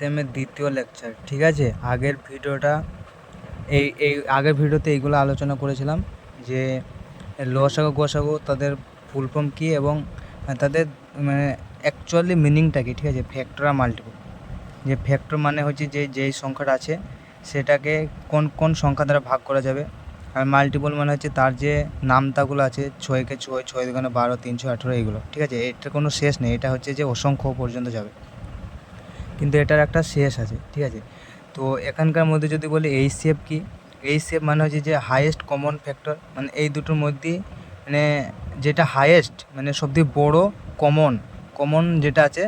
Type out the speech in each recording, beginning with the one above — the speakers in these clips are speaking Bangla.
এলসিএমের দ্বিতীয় লেকচার। ঠিক আছে, আগের ভিডিওটা আগের ভিডিওতে এইগুলো আলোচনা করেছিলাম যে লসাগু গসাগু তাদের ফুল ফর্ম কী এবং তাদের মানে অ্যাকচুয়ালি মিনিংটা কী। ঠিক আছে, ফ্যাক্টর আর মাল্টিপল। যে ফ্যাক্টর মানে হচ্ছে যেই সংখ্যাটা আছে সেটাকে কোন কোন সংখ্যা দ্বারা ভাগ করা যাবে, আর মাল্টিপল মানে হচ্ছে তার যে নামতাগুলো আছে, 6কে 6, 6 দুগুণে 12, 318 এইগুলো। ঠিক আছে, এটার কোনো শেষ নেই, এটা হচ্ছে যে অসংখ্য পর্যন্ত যাবে, কিন্তু এটার একটা শেষ আছে। ঠিক আছে, তো এখানকার মধ্যে যদি বলি এইচসিএফ কি, এইচসিএফ মানে হচ্ছে যে হাইয়েস্ট কমন ফ্যাক্টর, মানে এই দুটোর মধ্যে মানে যেটা হাইয়েস্ট মানে সবথেকে বড় কমন যেটা আছে,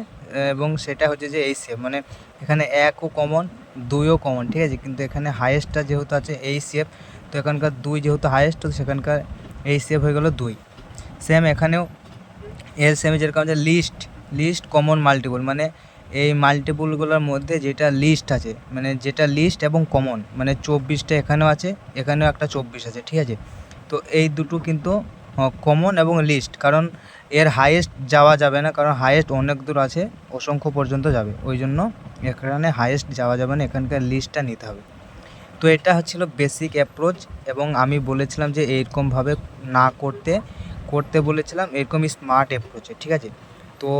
এবং সেটা হচ্ছে যে এইচসিএফ। মানে এখানে 1ও কমন, 2ও কমন। ঠিক আছে, কিন্তু এখানে হাইয়েস্টটা যেহেতু আছে এইচসিএফ, তো এখানকার 2 যেহেতু হাইয়েস্ট, তো সেখানকার এইচসিএফ হয়ে গেল 2। সেম এখানেও এলসিএমে যেরকম আছে লিস্ট কমন মাল্টিপল, মানে এই মাল্টিপলগুলোর মধ্যে যেটা লিস্ট আছে, মানে যেটা লিস্ট এবং কমন, মানে 24টা এখানেও আছে, এখানেও একটা 24 আছে। ঠিক আছে, তো এই দুটো কিন্তু কমন এবং লিস্ট, কারণ এর হাইয়েস্ট যাওয়া যাবে না, কারণ হাইয়েস্ট অনেক দূর আছে, অসংখ্য পর্যন্ত যাবে, ওই জন্য এখানে হাইয়েস্ট যাওয়া যাবে না, এখানকার লিস্টটা নিতে হবে। তো এটা হচ্ছিল বেসিক অ্যাপ্রোচ, এবং আমি বলেছিলাম যে এইরকমভাবে না করতে বলেছিলাম এরকম স্মার্ট অ্যাপ্রোচে। ঠিক আছে, তো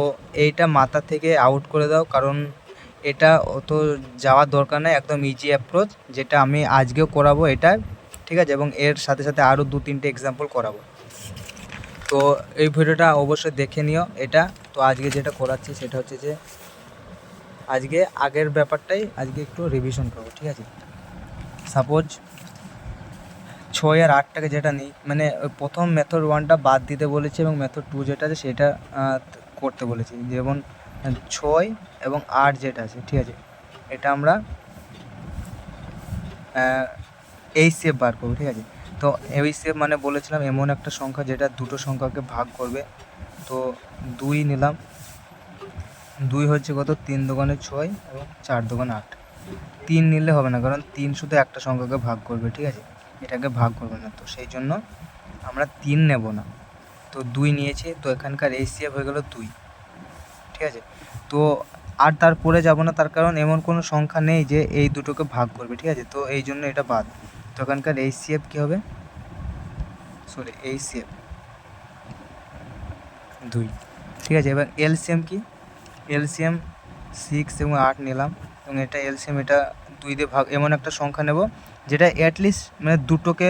এইটা মাথা থেকে আউট করে দাও, কারণ এটা অত যাওয়ার দরকার নেই, একদম ইজি অ্যাপ্রোচ, যেটা আমি আজকেও করাবো এটা। ঠিক আছে, এবং এর সাথে সাথে আরও 2-3টে এক্সাম্পল করাবো। তো এই ভিডিওটা অবশ্যই দেখে নিও এটা। তো আজকে যেটা করাচ্ছি সেটা হচ্ছে যে আজকে আগের ব্যাপারটাই আজকে একটু রিভিশন করবো। ঠিক আছে, সাপোজ 6 আর 8টাকে যেটা নিই, মানে প্রথম মেথড 1টা বাদ দিতে বলেছি এবং মেথড 2 যেটা আছে সেটা করতে বলেছি। যেমন 6 এবং 8 যেটা আছে, ঠিক আছে, এটা আমরা এইচসিএফ বার করবো। ঠিক আছে, তো এইচসিএফ মানে বলেছিলাম এমন একটা সংখ্যা যেটা দুটো সংখ্যাকে ভাগ করবে। তো 2 নিলাম, 2 হচ্ছে কত, 3 দুগুণে 6 এবং 4 দুগুণে 8। 3 নিলে হবে না, কারণ 3 শুধু একটা সংখ্যাকে ভাগ করবে। ঠিক আছে, এটাকে ভাগ করবে না, তো সেই জন্য আমরা 3 নেব না, তো 2 নিয়েছি। তো এখানকার এইচসিএফ হয়ে গেল 2। ঠিক আছে, তো আর তারপরে যাব না, তার কারণ এমন কোনো সংখ্যা নেই যে এই দুটোকে ভাগ করবে। ঠিক আছে, তো এই জন্য এটা বাদ। তো এখানকার এইচসিএফ কী হবে, এইচসিএফ 2। ঠিক আছে, এবার এলসিএম কি, এলসিএম 6 এবং 8 নিলাম, এবং এটা এলসিএম, এটা 2 দিয়ে ভাগ, এমন একটা সংখ্যা নেব যেটা অ্যাটলিস্ট মানে দুটোকে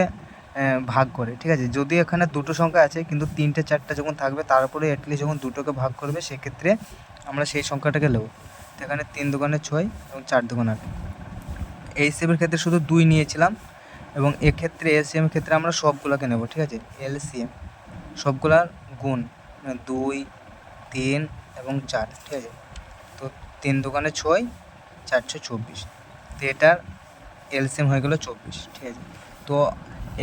ভাগ করে। ঠিক আছে, যদি এখানে দুটো সংখ্যা আছে কিন্তু 3টে 4টা যখন থাকবে, তারপরে অ্যাটলিস্ট যখন দুটোকে ভাগ করবে, সেক্ষেত্রে আমরা সেই সংখ্যাটাকে নেব। তো এখানে 3 দুগুণে 6 এবং 4 দুগুণে 8। এইচসিএমের ক্ষেত্রে শুধু 2 নিয়েছিলাম, এবং এক্ষেত্রে এলসিএমের ক্ষেত্রে আমরা সবগুলোকে নেব। ঠিক আছে, এলসিএম সবগুলার গুণ, 2, 3 এবং 4। ঠিক আছে, তো 3 দুগুণে 6, 4 6 24। তো এটার এলসিএম হয়ে গেল 24। ঠিক আছে, তো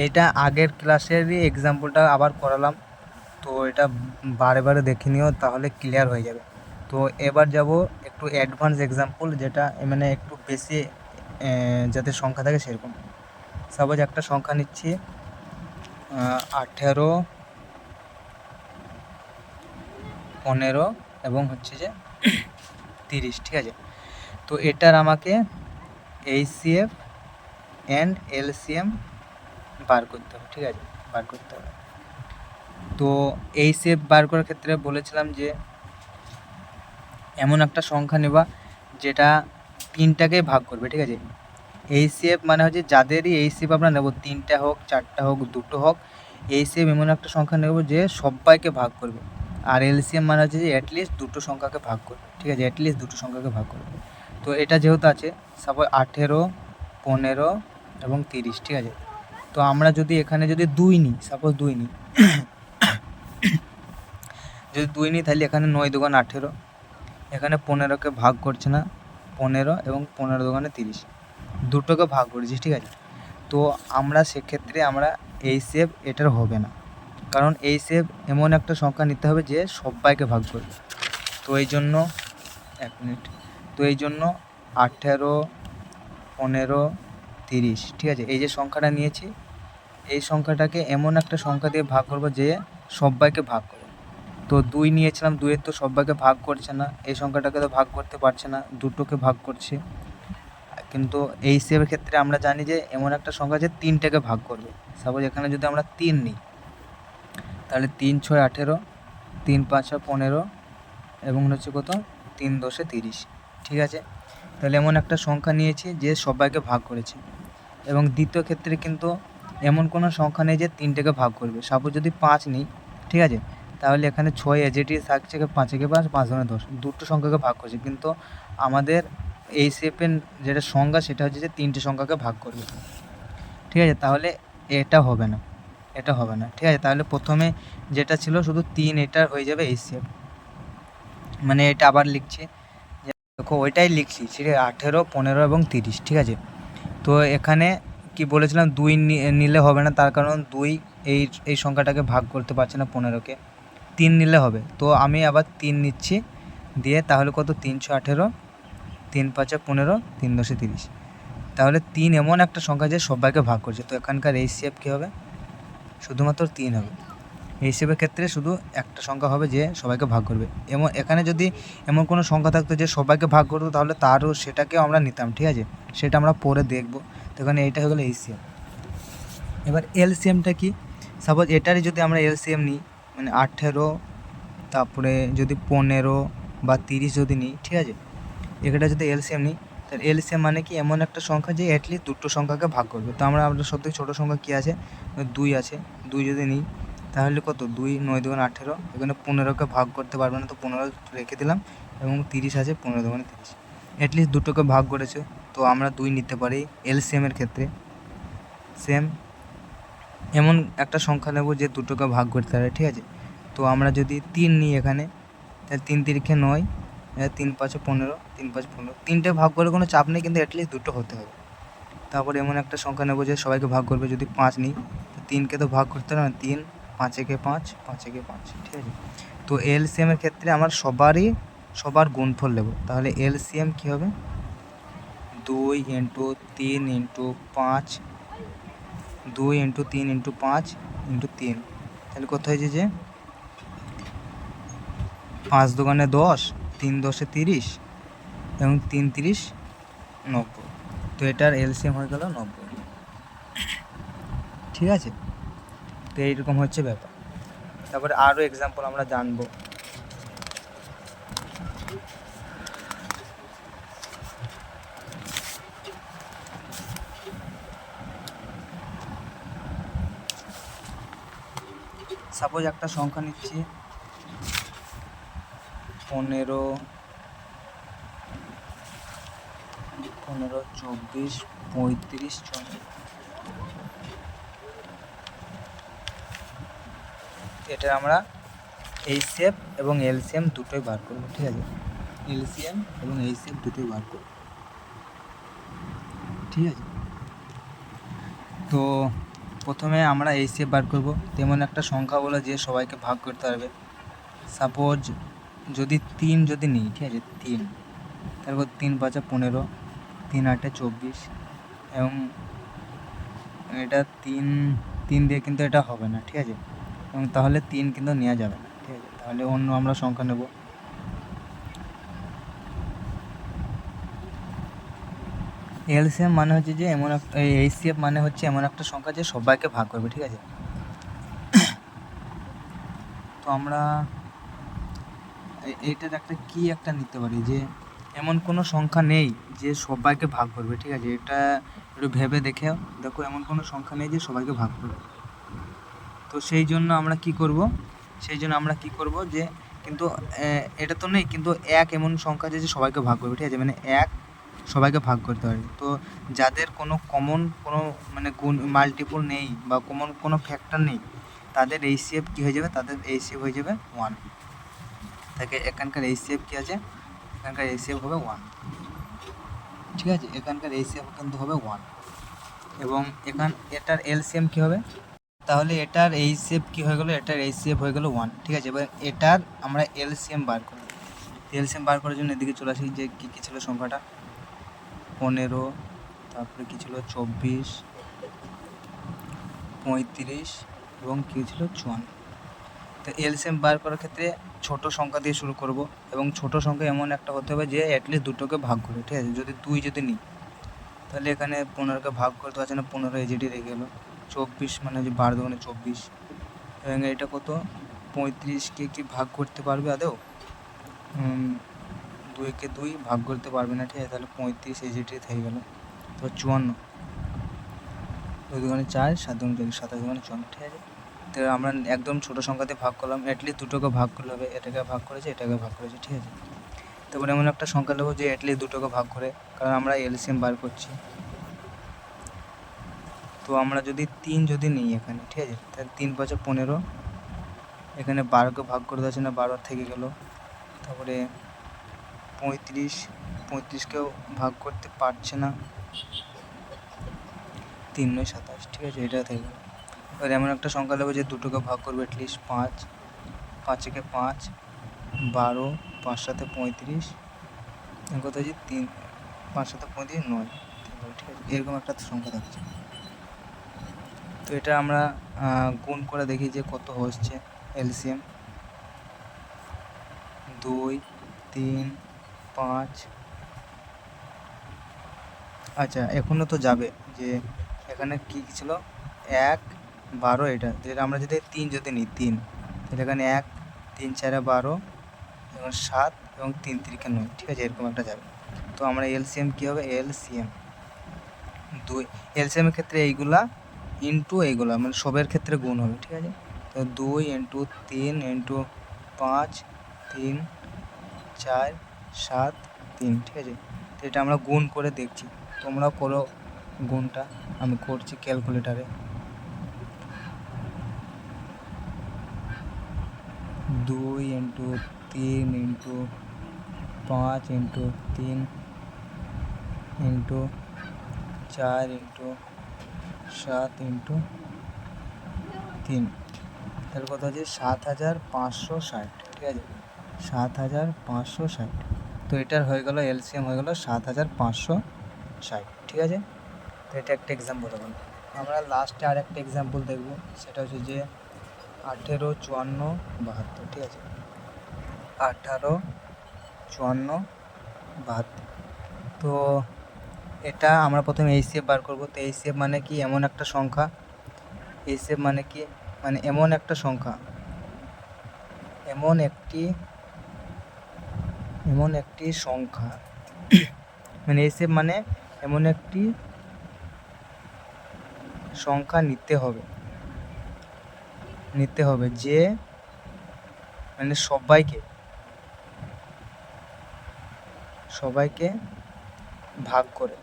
এটা আগের ক্লাসেরই এক্সাম্পলটা আবার করালাম, তো এটা বারে বারে দেখে নিও, তাহলে ক্লিয়ার হয়ে যাবে। তো এবার যাব একটু অ্যাডভান্স এক্সাম্পল, যেটা মানে একটু বেশি যাতে সংখ্যা থাকে সেরকম। সাপোজ একটা সংখ্যা নিচ্ছি 18, 15 এবং হচ্ছে যে 30। ঠিক আছে, তো এটার আমাকে এইচসিএফ অ্যান্ড এলসিএম বার করতে হবে। ঠিক আছে, বার করতে হবে। তো এইচসিএফ বার করার ক্ষেত্রে বলেছিলাম যে এমন একটা সংখ্যা নেবা যেটা 3টাকে ভাগ করবে। ঠিক আছে, এইচসিএফ মানে হচ্ছে যাদেরই এইচসিএফ আমরা নেব, 3টা হোক, 4টা হোক, 2টো হোক, এইচসিএফ এমন একটা সংখ্যা নেব যে সবাইকে ভাগ করবে। আর এলসিএম মানে হচ্ছে যে অ্যাটলিস্ট দুটো সংখ্যাকে ভাগ করবে। ঠিক আছে, অ্যাটলিস্ট দুটো সংখ্যাকে ভাগ করবে। তো এটা যেহেতু আছে, সাপোজ 18, 15 এবং 30। ঠিক আছে, তো আমরা যদি এখানে যদি 2 নিই, সাপোজ 2 নিই, যদি 2 নিই, তাহলে এখানে 9 দুগুণ 18, এখানে 15কে ভাগ করছে না, 15 এবং 15 দুগুণে 30, দুটোকে ভাগ করেছি। ঠিক আছে, তো আমরা সেক্ষেত্রে আমরা এইচসিএফ এটার হবে না, কারণ এইচসিএফ এমন একটা সংখ্যা নিতে হবে যে সবাইকে ভাগ করবে। তো এই জন্য 1 মিনিট, তো এই জন্য 18, 15, 30। ঠিক আছে, এই যে সংখ্যাটা নিয়েছি, এই সংখ্যাটাকে এমন একটা সংখ্যা দিয়ে ভাগ করবো যে সবাইকে ভাগ করে। তো 2 নিয়েছিলাম, 2-এর তো সবাইকে ভাগ করছে না, এই সংখ্যাটাকে তো ভাগ করতে পারছে না, দুটোকে ভাগ করছে। কিন্তু এই হিসেবের ক্ষেত্রে আমরা জানি যে এমন একটা সংখ্যা যে 3টাকে ভাগ করবে। সাপোজ এখানে যদি আমরা 3 নিই, তাহলে 3 6 18, 3 5 15 এবং হচ্ছে কত 3 10 30। ঠিক আছে, তাহলে এমন একটা সংখ্যা নিয়েছি যে সবাইকে ভাগ করেছে। এবং দ্বিতীয় ক্ষেত্রে কিন্তু এমন কোনো সংখ্যা নেই যে 3টাকে ভাগ করবে। সাপোজ যদি 5 নিই, ঠিক আছে, তাহলে এখানে 6 যেটি থাকছে 5 একে 5, 5 দুগুণে 10, দুটো সংখ্যাকে ভাগ করছে। কিন্তু আমাদের এই শেপের যেটা সংখ্যা সেটা হচ্ছে যে 3টে সংখ্যাকে ভাগ করবে। ঠিক আছে, তাহলে এটা হবে না, এটা হবে না। ঠিক আছে, তাহলে প্রথমে যেটা ছিল শুধু 3, এটা হয়ে যাবে এই শেপ। মানে এটা আবার লিখছি, দেখো ওইটাই লিখছি, ঠিক আছে, 18 15 এবং 30। ঠিক আছে, তো এখানে কি বলেছিলাম 2 নিলে হবে না, তার কারণ 2 এই সংখ্যাটাকে ভাগ করতে পারছে না 15কে। 3 নিলে হবে, তো আমি আবার 3 নিচ্ছি, দিয়ে তাহলে কত 3 6 18, 3 5 15, 3 10 30। তাহলে 3 এমন একটা সংখ্যা যে সবাইকে ভাগ করছে। তো এখানকার এই শেপ কী হবে, শুধুমাত্র 3 হবে। এই শেপের ক্ষেত্রে শুধু একটা সংখ্যা হবে যে সবাইকে ভাগ করবে। এখানে যদি এমন কোনো সংখ্যা থাকতো যে সবাইকে ভাগ করতো, তাহলে তারও সেটাকেও আমরা নিতাম। ঠিক আছে, সেটা আমরা পরে দেখব। তো এখানে এইটা হয়ে গেলো এলসিএম। এবার এলসিএমটা কি, সাপোজ এটারই যদি আমরা এলসিএম নিই, মানে 18, তারপরে যদি 15 বা 30 যদি নিই, ঠিক আছে, এটা যদি এলসিএম নিই, তাহলে এলসিএম মানে কি এমন একটা সংখ্যা যে অ্যাটলিস্ট দুটো সংখ্যাকে ভাগ করবে। তো আমরা সবথেকে ছোটো সংখ্যা কী আছে, 2 আছে। 2 যদি নিই তাহলে কত 2 9 দুগুণে 18, এখানে 15কে ভাগ করতে পারবে না, তো 15 রেখে দিলাম, এবং 30 আছে, 15 দুগুণে 30, অ্যাটলিস্ট দুটোকে ভাগ করেছে, তো আমরা 2 নিতে পারি এলসিএমের ক্ষেত্রে। সেম এমন একটা সংখ্যা নেব যে দুটোকে ভাগ করতে পারে। ঠিক আছে, তো আমরা যদি 3 নিই এখানে, তাহলে 3 তিরিখে 9, 3 5 15, 3 5 15, 3টে ভাগ করে কোনো চাপ নেই, কিন্তু অ্যাটলিস্ট দুটো হতে হবে। তারপর এমন একটা সংখ্যা নেব যে সবাইকে ভাগ করবে। যদি 5 নিই, তো 3কে তো ভাগ করতে হবে না, 3 5 একে 5, 5 একে 5। ঠিক আছে, তো এলসিএমের ক্ষেত্রে আমার সবার গুণফল নেব। তাহলে এলসিএম কী হবে, 2 × 3 × 5, 2 × 3 × 5 × 3, তাহলে কত হয়েছে যে 5 দুগুণে 10, 3 10 30, এবং 3 30 90। তো এটার এলসিএম হয়ে গেল 90। ঠিক আছে, তো এইরকম হচ্ছে ব্যাপার। তারপরে আরও এক্সাম্পল আমরা জানবো। সাপোজ একটা সংখ্যা নিচ্ছি 15 24 35 40। এটা আমরা এইচসিএফ এবং এলসিএম দুটোই বার করব। ঠিক আছে, এলসিএম এবং এইচসিএফ দুটোই বার করব। ঠিক আছে, তো প্রথমে আমরা এইচসিএফ বার করব। তেমন একটা সংখ্যা বলো যে সবাইকে ভাগ করতে পারবে। সাপোজ যদি 3 যদি নিই, ঠিক আছে, 3, তারপর 3 5 15, 3 8 24, এবং এটা 3 দিয়ে কিন্তু এটা হবে না। ঠিক আছে, এবং তাহলে 3 কিন্তু নেওয়া যাবে না। ঠিক আছে, তাহলে অন্য আমরা সংখ্যা নেব। এলসিএম মানে হচ্ছে যে এমন একটা, এইচসিএফ মানে হচ্ছে এমন একটা সংখ্যা যে সবাইকে ভাগ করবে। ঠিক আছে, তো আমরা এইটার একটা নিতে পারি যে এমন কোনো সংখ্যা নেই যে সবাইকে ভাগ করবে। ঠিক আছে, এটা একটু ভেবে দেখো এমন কোনো সংখ্যা নেই যে সবাইকে ভাগ করবে। তো সেই জন্য আমরা কি করব, যে কিন্তু এটা তো নেই, কিন্তু 1 এমন সংখ্যা যে সবাইকে ভাগ করবে। ঠিক আছে, মানে 1 সবাইকে ভাগ করতে পারে। তো যাদের কোনো কমন মানে গুণ মাল্টিপল নেই বা কমন কোনো ফ্যাক্টর নেই, তাদের এইচসিএফ কী হয়ে যাবে, তাদের এইচসিএফ হয়ে যাবে 1। তাকে এখানকার এইচসিএফ কী আছে, এখানকার এইচসিএফ হবে 1। ঠিক আছে, এখানকার এইচসিএফ কিন্তু হবে 1, এবং এটার এলসিএম কী হবে, তাহলে এটার এইচসিএফ কী হয়ে গেলো, এটার এইচসিএফ হয়ে গেলো 1। ঠিক আছে, এবার এটার আমরা এলসিএম বার করব। এলসিএম বার করার জন্য এদিকে চলে আসি, যে কী কী ছিল সংখ্যাটা, 15, তারপরে কী ছিল 24, 35, এবং কী ছিল 54। তো এলসিএম বার করার ক্ষেত্রে ছোট সংখ্যা দিয়ে শুরু করব, এবং ছোট সংখ্যা এমন একটা হতে হবে যে অ্যাটলিস্ট দুটোকে ভাগ করে, ঠিক আছে। যদি যদি নিই তাহলে এখানে 15কে ভাগ করতে পারছে না, 15 এজিটি রেখে গেলো। 24 মানে যে 12 দুগুণে 24, এবং এটা কত 35কে কি ভাগ করতে পারবে আদৌ? 2কে 2 ভাগ করতে পারবে না, ঠিক আছে। তাহলে 35 এজিটি থেকে গেল। তো 54, 2 দুগুণে 4, 7 দুগুণে 24, 27 দুগুণে 54, ঠিক আছে। তো আমরা একদম ছোটো সংখ্যাতে ভাগ করলাম, অ্যাটলিস্ট দুটোকে ভাগ করলে হবে। এটাকে ভাগ করেছে, এটাকে ভাগ করেছে, ঠিক আছে। তারপরে এমন একটা সংখ্যা নেবো যে অ্যাটলিস্ট দুটোকে ভাগ করে, কারণ আমরা এলসিএম বার করছি। তো আমরা যদি 3 যদি নিই এখানে, ঠিক আছে, তাহলে 3 5 15, এখানে 12কে ভাগ করে দিচ্ছে না, 12 থেকে গেল। তারপরে 35কেও ভাগ করতে পারছে না, 3 9 27, ঠিক আছে, এটা থেকে গেল। এবার এমন একটা সংখ্যা নেবো যে দুটোকে ভাগ করবে অ্যাটলিস্ট 5, 5 একে 5, 12, 5 7 35, কত হচ্ছে 3, 5 7 35, 9, ঠিক আছে, এরকম একটা সংখ্যা থাকছে। তো এটা আমরা গুণ করে দেখি যে কত হচ্ছে এলসিএম। 2 3 5, আচ্ছা এখনও তো যাবে যে এখানে কী কী ছিল, 1 12, এটা যেটা আমরা যদি 3 যদি নিই 3, তাহলে এখানে 1 3 4 12, এবং 7, এবং 3 3 9, ঠিক আছে, এরকম একটা যাবে। তো আমরা এলসিএম কী হবে, এলসিএম 2, এলসিএমের ক্ষেত্রে এইগুলা ইন্টু এইগুলা, মানে সবের ক্ষেত্রে গুণ হবে, ঠিক আছে। তো 2 ইন্টু 3 ইন্টু 5 3 4 7 3, ঠিক আছে। তো এটা আমরা গুণ করে দেখছি, তোমরাও করো গুণটা, আমি করছি ক্যালকুলেটারে। 2 into 3 into 5 into 3 into 4 into 7 into 3, তাহলে কত আছে 7560, ঠিক আছে, 7560। তো এটার হয়ে গেল এলসিএম হয়ে গেল 7560, ঠিক আছে। তো এটা একটা এক্সাম্পল হলো। আমরা লাস্টে আর একটা এক্সাম্পল দেখবো, সেটা হচ্ছে যে 18 54 72, ঠিক আছে, 18 54 72। তো এটা আমরা প্রথমে এইচসিএফ বার করবো। তো এইচসিএফ মানে কি, এমন একটা সংখ্যা, এইচসিএফ মানে কি, মানে এমন একটা সংখ্যা, এমন একটি সংখ্যা, মানে এইচসিএফ মানে এমন একটি সংখ্যা নিতে হবে যে মানে সবাইকে ভাগ করে,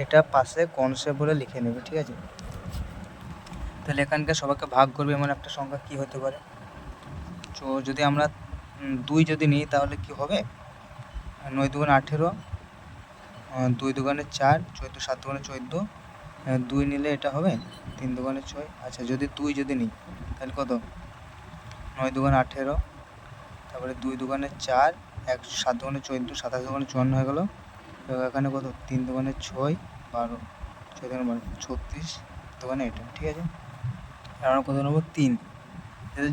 এটা পাশে কনসেপ্ট বলে লিখে নেবে, ঠিক আছে। তাহলে এখানকার সবাইকে ভাগ করবে এমন একটা সংখ্যা কি হতে পারে। তো যদি আমরা 2 যদি নিই তাহলে কি হবে, 9 দুগুণে 18, 2 দুগুণে 4, 14 7 দুগুণে 14, 2 নিলে এটা হবে 3 দুগুণে 6। আচ্ছা যদি 2 যদি নিই তাহলে কত, 9 দুগুণে 18, তারপরে 2 দুগুণে 4, 7 দুগুণে 14, 27 দুগুণে 54 হয়ে গেল। এবং এখানে কত, 3 দুগুণে 6 12, 6 দুগুণে 12 36 দুগুণে এটা, ঠিক আছে। আর আমরা কত নেবো, 3,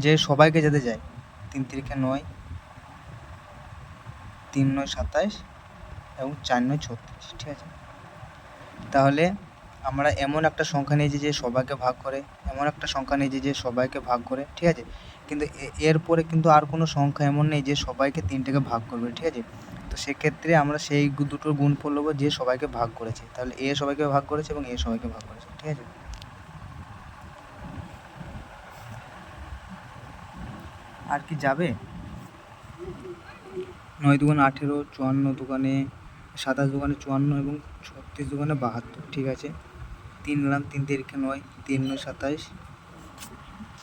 যে সবাইকে যেতে যায়, 3 3 9, 3 9 27, এবং 4 9 36, ঠিক আছে। তাহলে আমরা এমন একটা সংখ্যা নিয়েছি যে সবাইকে ভাগ করে, এমন একটা সংখ্যা নিয়েছি যে সবাইকে ভাগ করে, ঠিক আছে। কিন্তু এরপরে কিন্তু আর কোনো সংখ্যা এমন নেই যে সবাইকে 3টেকে ভাগ করবে, ঠিক আছে। তো সেক্ষেত্রে আমরা সেই দুটোর গুণফল নেবো যে সবাইকে ভাগ করেছে। তাহলে এ সবাইকে ভাগ করেছে এবং এ সবাইকে ভাগ করেছে, ঠিক আছে। আর কি যাবে, 9 দুগুণে 18, 54 দুগুণে 27 দুগুণে 54, এবং 36 দুগুণে 72, ঠিক আছে। 3 নিলাম, 3 3 9, 3 9 27।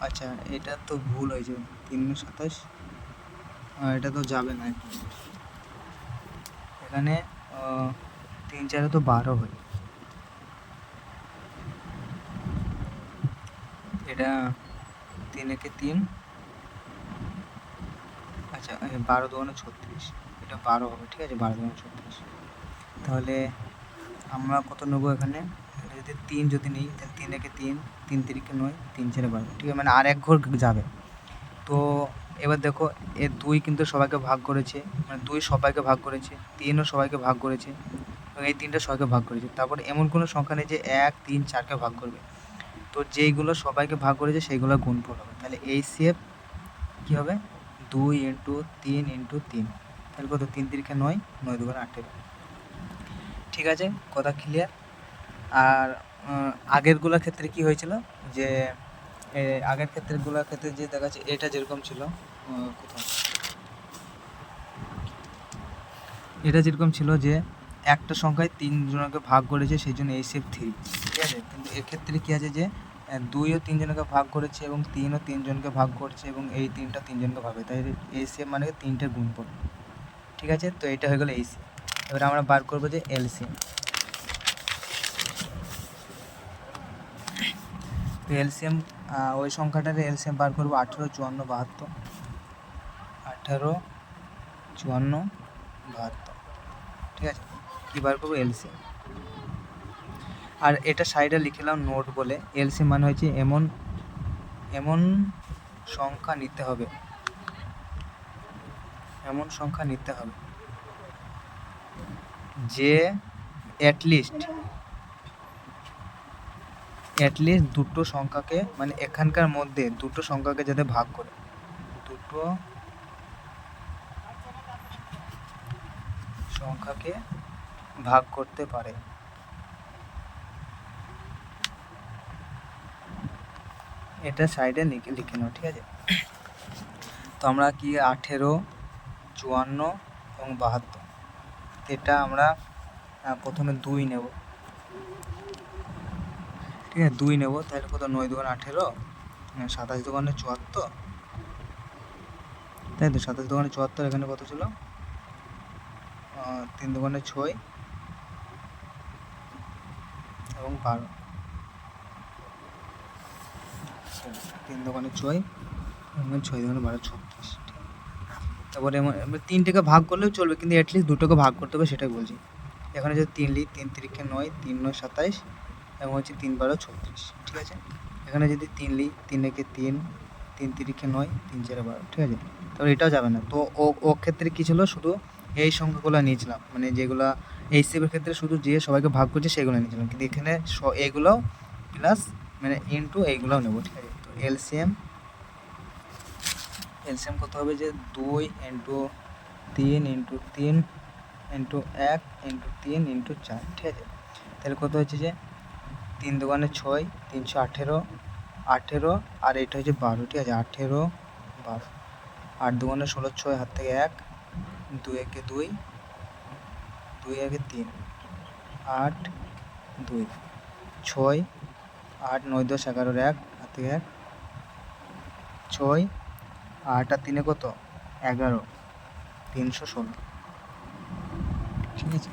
আচ্ছা এটা তো ভুল হয়েছে, 3 9 27, এটা তো যাবে না, এখানে 3 4 তো 12 হয়, এটা 3 একে 3, আচ্ছা 12 দুগুণে 36, এটা 12 হবে, ঠিক আছে, 12 দুগুণে 36। তাহলে আমরা কত নেবো এখানে, যদি 3 যদি নিই তাহলে 3 একে 3, 3 তিরিকে 9, 3 4 12, ঠিক আছে, মানে আর এক ঘর যাবে। তো এবার দেখো এ 2 কিন্তু সবাইকে ভাগ করেছে, মানে 2 সবাইকে ভাগ করেছে, 3ও সবাইকে ভাগ করেছে এবং এই 3টা সবাইকে ভাগ করেছে। তারপর এমন কোনো সংখ্যা নেই যে 1 3 4কে ভাগ করবে। তো যেইগুলো সবাইকে ভাগ করেছে সেইগুলো গুণফল হবে। তাহলে HCF কী হবে 2 × 3 × 3, তাহলে কত 3 তিরিকে 9, 9 দুগুণে 18। ঠিক আছে, কথা ক্লিয়ার। আর আগেরগুলোর ক্ষেত্রে কি হয়েছিল যে আগের ক্ষেত্রেগুলোর ক্ষেত্রে যে দেখা যাচ্ছে এটা যেরকম ছিল, কোথাও এটা যেরকম ছিল যে একটা সংখ্যায় 3 জনকে ভাগ করেছে সেই জন্য HCF 3, ঠিক আছে। কিন্তু এক্ষেত্রে কী আছে যে 2 ও 3 জনকে ভাগ করেছে এবং 3 ও 3 জনকে ভাগ করছে এবং এই 3টা 3 জনকে ভাগ করে, তাই HCF মানে 3টের গুণফল। ঠিক আছে, তো এটা হয়ে গেল HCF। এবার আমরা বার করবো যে LCM। তো LCM ওই সংখ্যাটার LCM বার করবো 18 54 72, 18 54 72, ঠিক আছে। কী বার করবো LCM। আর এটা সাইডে লিখলাম নোট বলে, LCM মানে হচ্ছে এমন সংখ্যা নিতে হবে, এমন সংখ্যা নিতে হবে যে অ্যাটলিস্ট দুটো সংখ্যাকে, মানে এখানকার মধ্যে দুটো সংখ্যাকে যাতে ভাগ করে, দুটো সংখ্যাকে ভাগ করতে পারে। এটা সাইডে লিখে নাও, ঠিক আছে। তো আমরা কি 18 54 এবং 72, এটা আমরা প্রথমে 2 নেব, ঠিক আছে, 2 নেব। তাহলে কত 9 দুগুণে 18, 27 দুগুণে 74, তাই তো 27 দুগুণে 74, এখানে কত ছিল 3 দুগুণে 6 এবং 12, 3 দুগুণে 6 এবং 6 দুগুণে 12, 36। তারপরে এমন 3টেকে ভাগ করলেও চলবে, কিন্তু অ্যাটলিস্ট দুটোকে ভাগ করতে হবে, সেটাই বলছি। এখানে যদি 3 লিখ, 3 তিরিকে 9, 3 9 27 এবং হচ্ছে 3 12 36, ঠিক আছে। এখানে যদি 3 লিখ, 3 একে 3, 3 তিরিকে 9, 3 4 12, ঠিক আছে। তারপর এটাও যাবে না। তো ও ক্ষেত্রে কী ছিল, শুধু এই সংখ্যাগুলো নিয়েছিলাম, মানে যেগুলো HCF-এর ক্ষেত্রে শুধু যে সবাইকে ভাগ করছে সেগুলো নিয়েছিলাম, কিন্তু এখানে এগুলো প্লাস মানে ইনটু এইগুলোও নেবো, ঠিক আছে। তো LCM কত হবে যে 2 × 3 × 3 × 1 × 3 × 4, ঠিক আছে। তাহলে কত হচ্ছে যে 3 দুগুণে 6, 318, 18 আর এটা হচ্ছে 12, ঠিক আছে, 18 12, 8 দুগুণে 16, 6 হাত থেকে 1, 2 একে 2, 2 একে 3, 8 2, 6 8 9 10 11, 1 হাত থেকে 1, 6 8 আর 3 কত 11, 316, ঠিক আছে।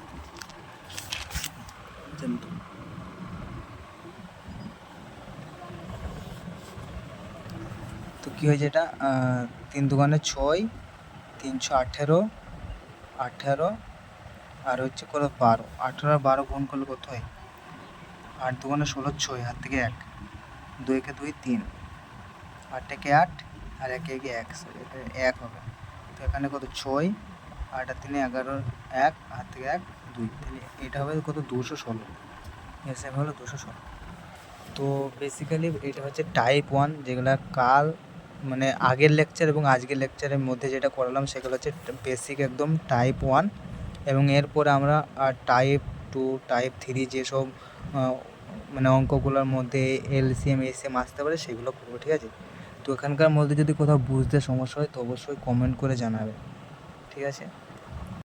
তো কী হয়েছে এটা 3 দুগুণে 6, 318, 18 আর হচ্ছে কত 12, 18 আর 12 গুণ করলে কত হয় 8 দুগুণে 16, 6 হাত থেকে 1, 2 একে 2 3, 8 একে 8 আর 1 একে 1, এটা 1 হবে। তো এখানে কত 6 8 আর 3 11, 1 হাত থেকে 1 2, তাহলে এটা হবে কত 216, এসে হলো 216। তো বেসিক্যালি এটা হচ্ছে টাইপ 1, যেগুলো কাল মানে আগের লেকচার এবং আজকের লেকচারের মধ্যে যেটা করালাম সেগুলো হচ্ছে বেসিক একদম টাইপ 1, এবং এরপরে আমরা টাইপ 2 টাইপ 3 যেসব মানে অঙ্কগুলোর মধ্যে LCM HCM আসতে পারে সেগুলো করবো, ঠিক আছে। তো এখানকার মধ্যে যদি কোথাও বুঝতে সমস্যা হয় তো অবশ্যই কমেন্ট করে জানাবে, ঠিক আছে।